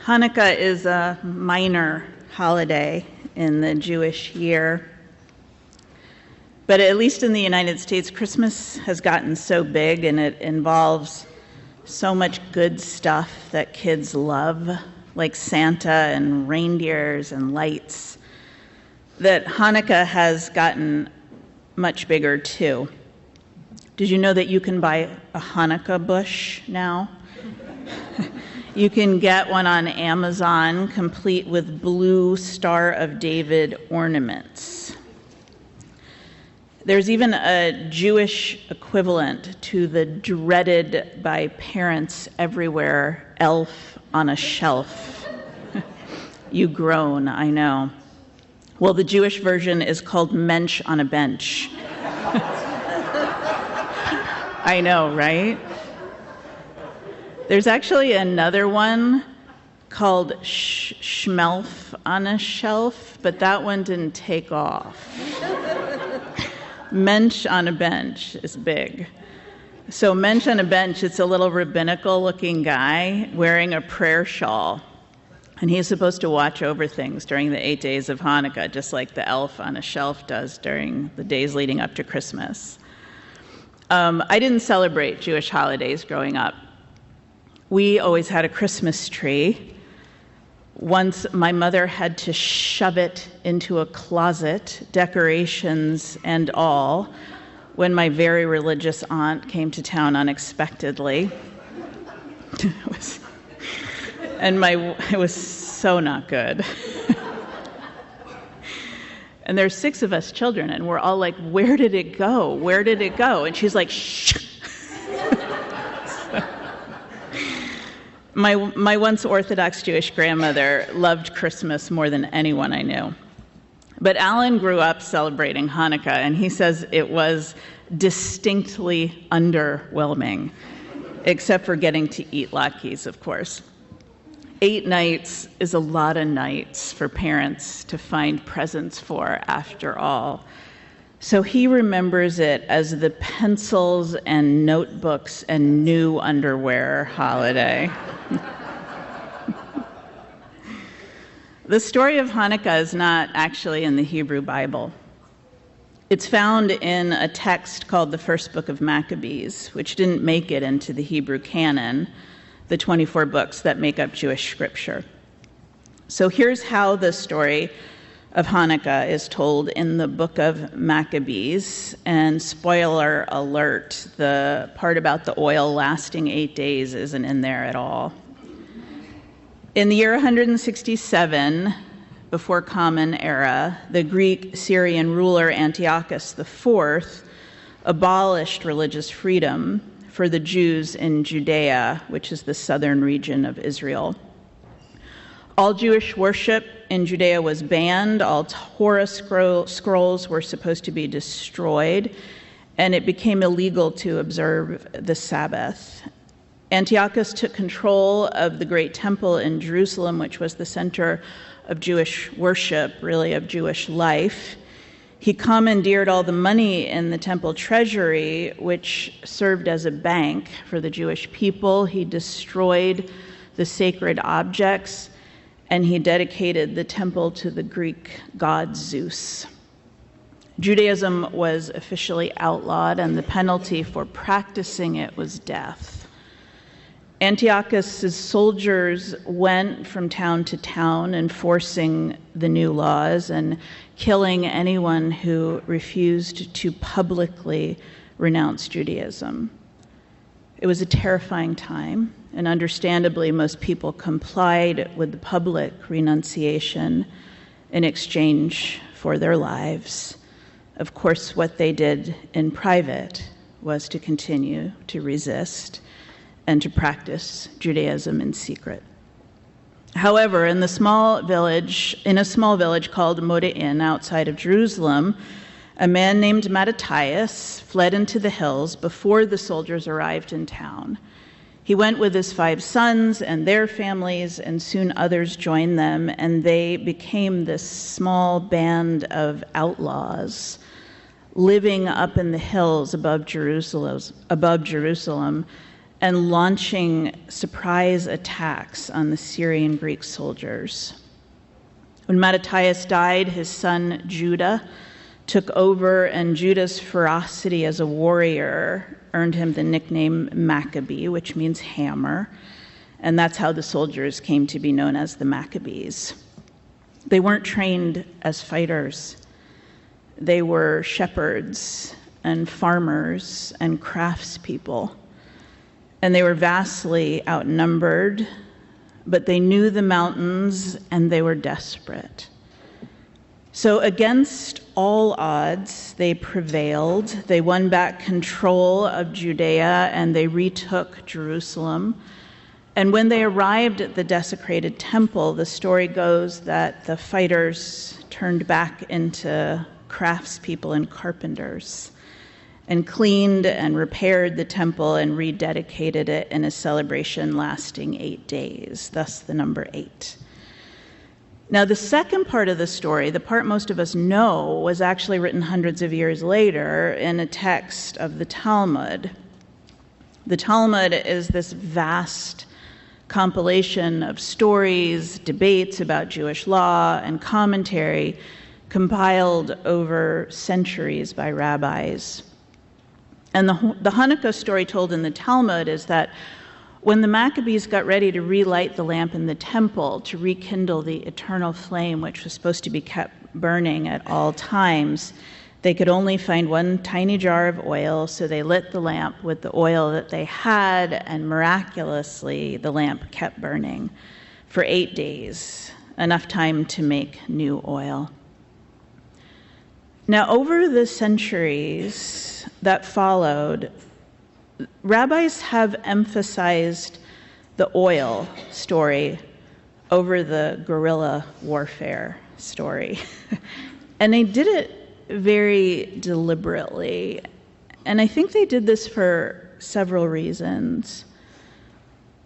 Hanukkah is a minor holiday in the Jewish year. But at least in the United States, Christmas has gotten so big and it involves so much good stuff that kids love, like Santa and reindeers and lights, that Hanukkah has gotten much bigger too. Did you know that you can buy a Hanukkah bush now? You can get one on Amazon, complete with blue Star of David ornaments. There's even a Jewish equivalent to the dreaded by parents everywhere elf on a shelf. You groan, I know. Well, the Jewish version is called Mensch on a bench. I know, right? There's actually another one called Schmelf on a shelf, but that one didn't take off. Mensch on a bench is big. So Mensch on a bench, it's a little rabbinical-looking guy wearing a prayer shawl. And he's supposed to watch over things during the 8 days of Hanukkah, just like the elf on a shelf does during the days leading up to Christmas. I didn't celebrate Jewish holidays growing up. We always had a Christmas tree. Once my mother had to shove it into a closet, decorations and all, when my very religious aunt came to town unexpectedly. It was so not good. And there's 6 of us children, and we're all like, where did it go? Where did it go? And she's like, shh. My once Orthodox Jewish grandmother loved Christmas more than anyone I knew. But Alan grew up celebrating Hanukkah, and he says it was distinctly underwhelming, except for getting to eat latkes, of course. 8 nights is a lot of nights for parents to find presents for, after all. So he remembers it as the pencils and notebooks and new underwear holiday. The story of Hanukkah is not actually in the Hebrew Bible. It's found in a text called the First Book of Maccabees, which didn't make it into the Hebrew canon, the 24 books that make up Jewish scripture. So here's how the story of Hanukkah is told in the book of Maccabees. And spoiler alert, the part about the oil lasting 8 days isn't in there at all. In the year 167, before Common Era, the Greek-Syrian ruler Antiochus IV abolished religious freedom for the Jews in Judea, which is the southern region of Israel. All Jewish worship in Judea was banned, all Torah scrolls were supposed to be destroyed, and it became illegal to observe the Sabbath. Antiochus took control of the great temple in Jerusalem, which was the center of Jewish worship, really of Jewish life. He commandeered all the money in the temple treasury, which served as a bank for the Jewish people. He destroyed the sacred objects, and he dedicated the temple to the Greek god Zeus. Judaism was officially outlawed, and the penalty for practicing it was death. Antiochus' soldiers went from town to town enforcing the new laws and killing anyone who refused to publicly renounce Judaism. It was a terrifying time, and understandably, most people complied with the public renunciation in exchange for their lives. Of course, what they did in private was to continue to resist and to practice Judaism in secret. However, in a small village called Moda'in outside of Jerusalem, a man named Mattathias fled into the hills before the soldiers arrived in town. He went with his 5 sons and their families, and soon others joined them, and they became this small band of outlaws living up in the hills above Jerusalem and launching surprise attacks on the Syrian Greek soldiers. When Mattathias died, his son Judah took over, and Judah's ferocity as a warrior earned him the nickname Maccabee, which means hammer, and that's how the soldiers came to be known as the Maccabees. They weren't trained as fighters. They were shepherds and farmers and craftspeople, and they were vastly outnumbered, but they knew the mountains and they were desperate. So against all odds, they prevailed. They won back control of Judea and they retook Jerusalem. And when they arrived at the desecrated temple, the story goes that the fighters turned back into craftspeople and carpenters and cleaned and repaired the temple and rededicated it in a celebration lasting 8 days, thus the number 8. Now, the second part of the story, the part most of us know, was actually written hundreds of years later in a text of the Talmud. The Talmud is this vast compilation of stories, debates about Jewish law, and commentary compiled over centuries by rabbis. And the Hanukkah story told in the Talmud is that when the Maccabees got ready to relight the lamp in the temple to rekindle the eternal flame, which was supposed to be kept burning at all times, they could only find one tiny jar of oil, so they lit the lamp with the oil that they had, and miraculously the lamp kept burning for 8 days, enough time to make new oil. Now, over the centuries that followed, rabbis have emphasized the oil story over the guerrilla warfare story. And they did it very deliberately. And I think they did this for several reasons.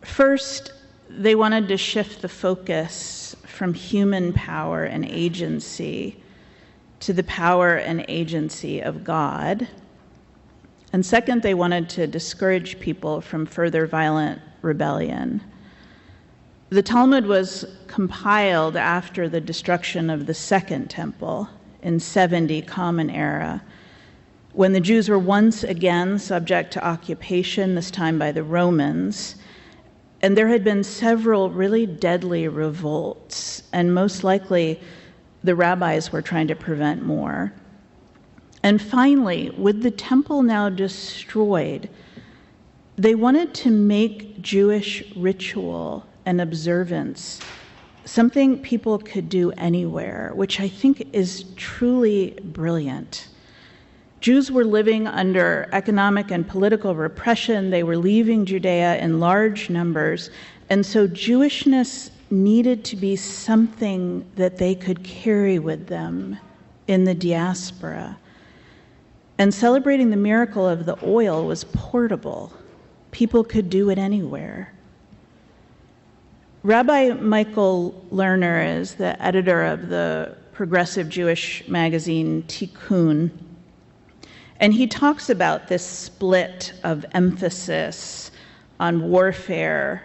First, they wanted to shift the focus from human power and agency to the power and agency of God. And second, they wanted to discourage people from further violent rebellion. The Talmud was compiled after the destruction of the Second Temple in 70 Common Era, when the Jews were once again subject to occupation, this time by the Romans, and there had been several really deadly revolts, and most likely the rabbis were trying to prevent more. And finally, with the temple now destroyed, they wanted to make Jewish ritual and observance something people could do anywhere, which I think is truly brilliant. Jews were living under economic and political repression. They were leaving Judea in large numbers, and so Jewishness needed to be something that they could carry with them in the diaspora. And celebrating the miracle of the oil was portable. People could do it anywhere. Rabbi Michael Lerner is the editor of the progressive Jewish magazine Tikkun, and he talks about this split of emphasis on warfare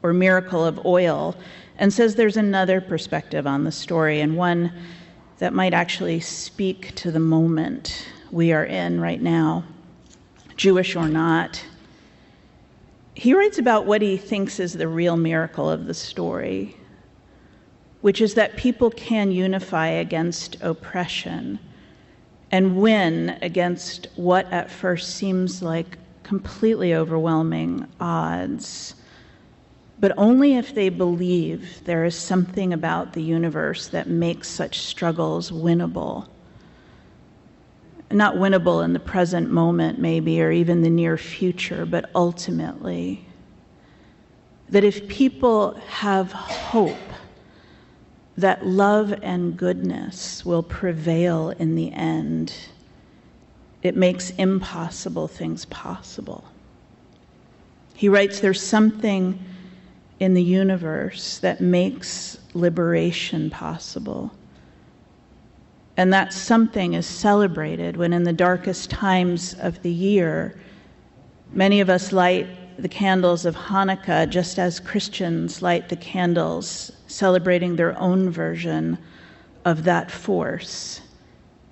or miracle of oil, and says there's another perspective on the story, and one that might actually speak to the moment we are in right now, Jewish or not. He writes about what he thinks is the real miracle of the story, which is that people can unify against oppression and win against what at first seems like completely overwhelming odds, but only if they believe there is something about the universe that makes such struggles winnable. Not winnable in the present moment, maybe, or even the near future, but ultimately, that if people have hope that love and goodness will prevail in the end, it makes impossible things possible. He writes, there's something in the universe that makes liberation possible. And that something is celebrated when in the darkest times of the year, many of us light the candles of Hanukkah just as Christians light the candles, celebrating their own version of that force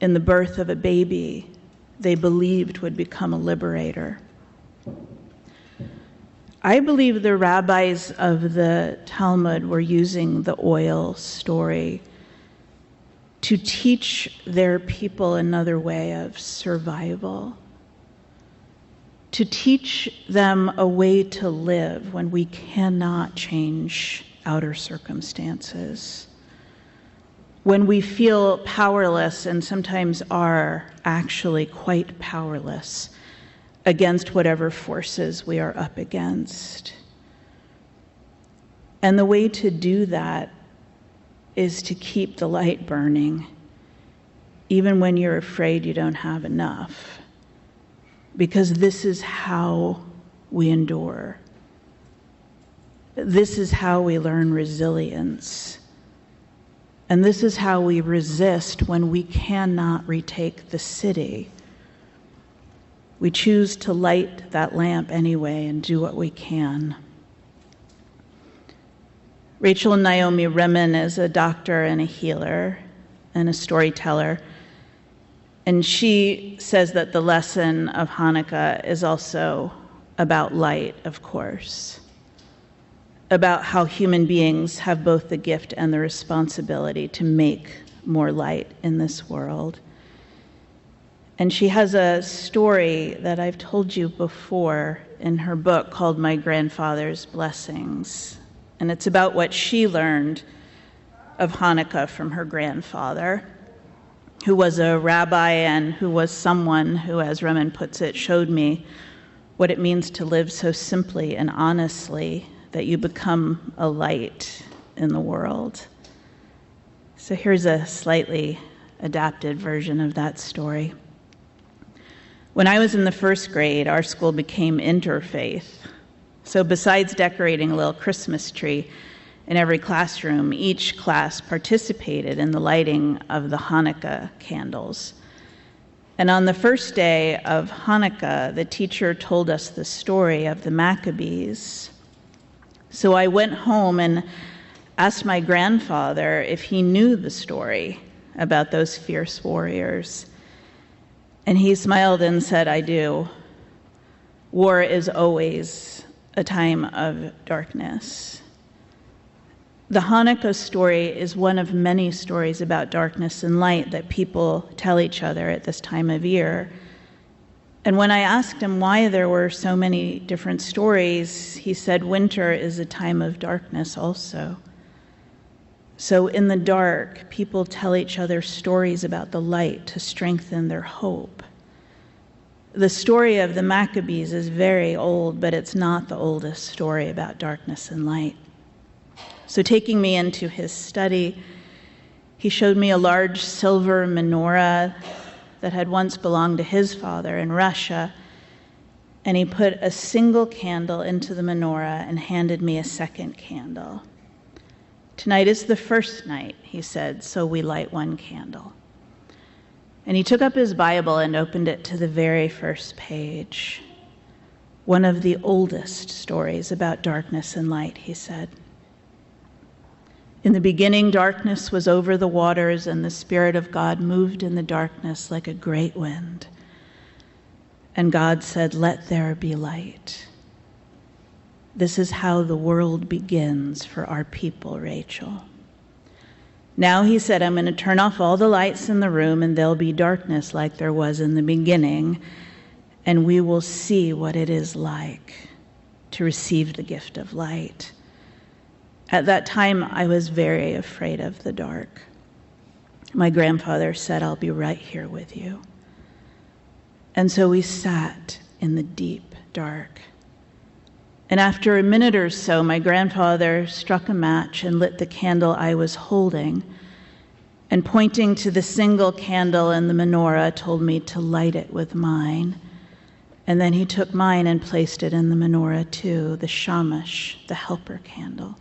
in the birth of a baby they believed would become a liberator. I believe the rabbis of the Talmud were using the oil story to teach their people another way of survival, to teach them a way to live when we cannot change outer circumstances, when we feel powerless and sometimes are actually quite powerless against whatever forces we are up against. And the way to do that is to keep the light burning, even when you're afraid you don't have enough, because this is how we endure. This is how we learn resilience. And this is how we resist when we cannot retake the city. We choose to light that lamp anyway and do what we can. Rachel Naomi Remen is a doctor and a healer and a storyteller. And she says that the lesson of Hanukkah is also about light, of course, about how human beings have both the gift and the responsibility to make more light in this world. And she has a story that I've told you before in her book called My Grandfather's Blessings. And it's about what she learned of Hanukkah from her grandfather, who was a rabbi and who was someone who, as Remen puts it, showed me what it means to live so simply and honestly that you become a light in the world. So here's a slightly adapted version of that story. When I was in the first grade, our school became interfaith. So besides decorating a little Christmas tree in every classroom, each class participated in the lighting of the Hanukkah candles. And on the first day of Hanukkah, the teacher told us the story of the Maccabees. So I went home and asked my grandfather if he knew the story about those fierce warriors. And he smiled and said, "I do. War is always a time of darkness." The Hanukkah story is one of many stories about darkness and light that people tell each other at this time of year. And when I asked him why there were so many different stories, he said winter is a time of darkness also. So in the dark, people tell each other stories about the light to strengthen their hope. The story of the Maccabees is very old, but it's not the oldest story about darkness and light. So taking me into his study, he showed me a large silver menorah that had once belonged to his father in Russia, and he put a single candle into the menorah and handed me a second candle. "Tonight is the first night," he said, "so we light one candle." And he took up his Bible and opened it to the very first page. "One of the oldest stories about darkness and light," he said. "In the beginning, darkness was over the waters, and the Spirit of God moved in the darkness like a great wind. And God said, 'Let there be light.' This is how the world begins for our people, Rachel. Now," he said, "I'm going to turn off all the lights in the room, and there'll be darkness like there was in the beginning, and we will see what it is like to receive the gift of light." At that time, I was very afraid of the dark. My grandfather said, "I'll be right here with you." And so we sat in the deep dark. And after a minute or so, my grandfather struck a match and lit the candle I was holding, and pointing to the single candle in the menorah, told me to light it with mine. And then he took mine and placed it in the menorah too, the shamash, the helper candle.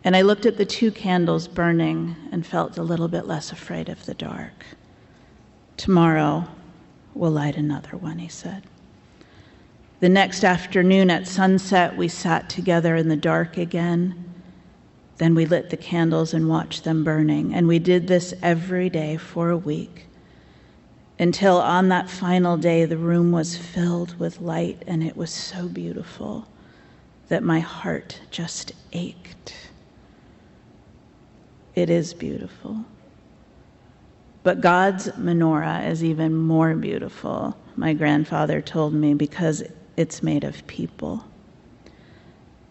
And I looked at the two candles burning and felt a little bit less afraid of the dark. "Tomorrow we'll light another one," he said. The next afternoon at sunset, we sat together in the dark again. Then we lit the candles and watched them burning. And we did this every day for a week, until on that final day, the room was filled with light, and it was so beautiful that my heart just ached. It is beautiful. But God's menorah is even more beautiful, my grandfather told me, because it's made of people.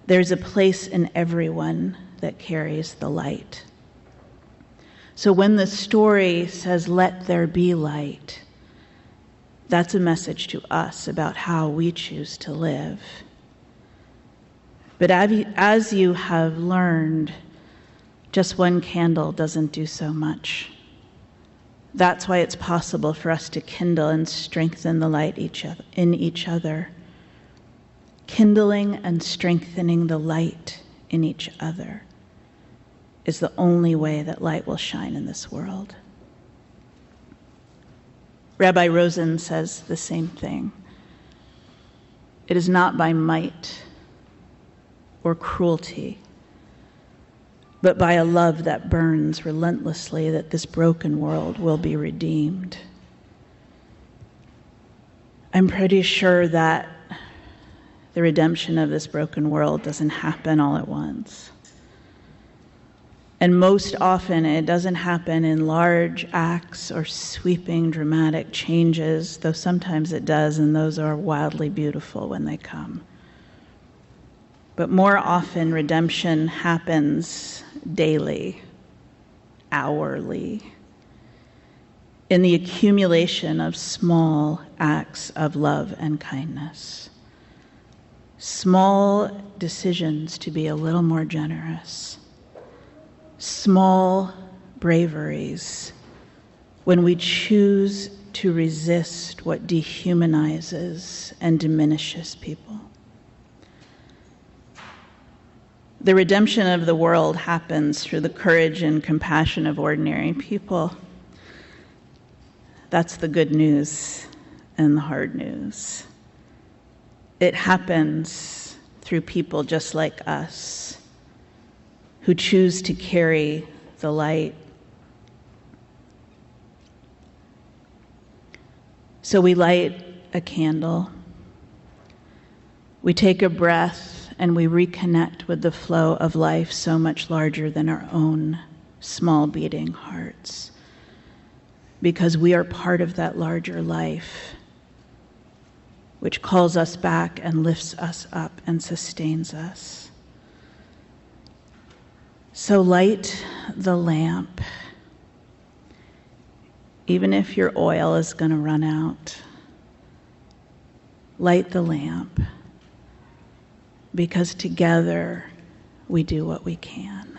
There's a place in everyone that carries the light. So when the story says, "Let there be light," that's a message to us about how we choose to live. But as you have learned, just one candle doesn't do so much. That's why it's possible for us to kindle and strengthen the light in each other. Kindling and strengthening the light in each other is the only way that light will shine in this world. Rabbi Rosen says the same thing. It is not by might or cruelty, but by a love that burns relentlessly, that this broken world will be redeemed. I'm pretty sure that the redemption of this broken world doesn't happen all at once. And most often it doesn't happen in large acts or sweeping dramatic changes, though sometimes it does, and those are wildly beautiful when they come. But more often redemption happens daily, hourly, in the accumulation of small acts of love and kindness. Small decisions to be a little more generous. Small braveries when we choose to resist what dehumanizes and diminishes people. The redemption of the world happens through the courage and compassion of ordinary people. That's the good news and the hard news. It happens through people just like us, who choose to carry the light. So we light a candle, we take a breath, and we reconnect with the flow of life so much larger than our own small beating hearts, because we are part of that larger life, which calls us back and lifts us up and sustains us. So light the lamp, even if your oil is going to run out. Light the lamp, because together we do what we can.